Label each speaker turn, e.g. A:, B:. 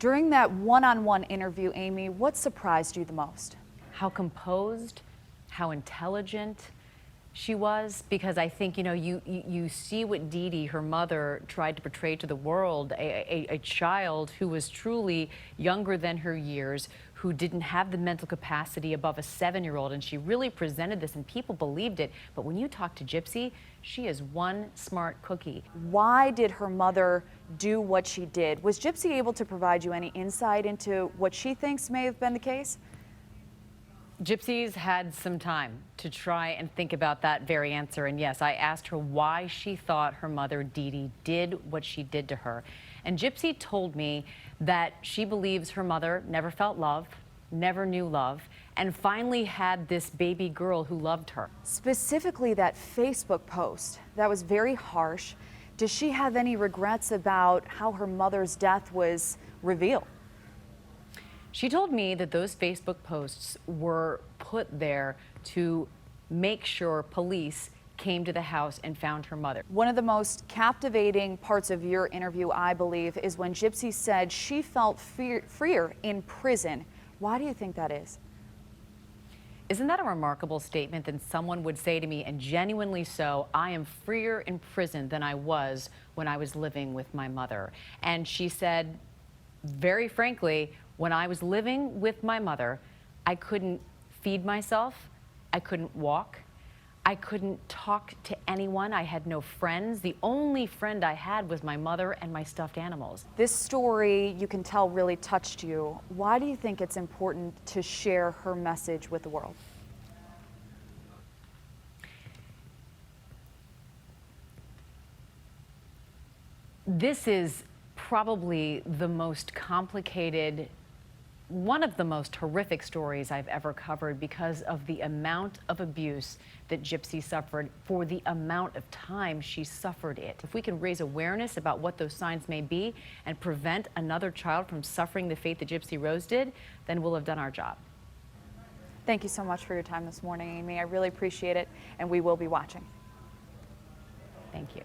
A: During that one-on-one interview, Amy, what surprised you the most?
B: How composed, how intelligent she was, because I think, you see what Dee Dee, her mother, tried to portray to the world, a child who was truly younger than her years, who didn't have the mental capacity above a 7-year-old, and she really presented this and people believed it. But when you talk to Gypsy, she is one smart cookie.
A: Why did her mother do what she did? Was Gypsy able to provide you any insight into what she thinks may have been the case?
B: Gypsy's had some time to try and think about that very answer. And yes, I asked her why she thought her mother, Dee Dee, did what she did to her. And Gypsy told me that she believes her mother never felt love, never knew love, and finally had this baby girl who loved her.
A: Specifically that Facebook post, that was very harsh. Does she have any regrets about how her mother's death was revealed?
B: She told me that those Facebook posts were put there to make sure police came to the house and found her mother.
A: One of the most captivating parts of your interview, I believe, is when Gypsy said she felt freer in prison. Why do you think that is?
B: Isn't that a remarkable statement that someone would say to me, and genuinely so, I am freer in prison than I was when I was living with my mother. And she said, very frankly, when I was living with my mother, I couldn't feed myself, I couldn't walk, I couldn't talk to anyone, I had no friends. The only friend I had was my mother and my stuffed animals.
A: This story, you can tell, really touched you. Why do you think it's important to share her message with the world?
B: This is probably the most complicated, one of the most horrific stories I've ever covered because of the amount of abuse that Gypsy suffered for the amount of time she suffered it. If we can raise awareness about what those signs may be and prevent another child from suffering the fate that Gypsy Rose did, then we'll have done our job.
A: Thank you so much for your time this morning, Amy. I really appreciate it, and we will be watching.
B: Thank you.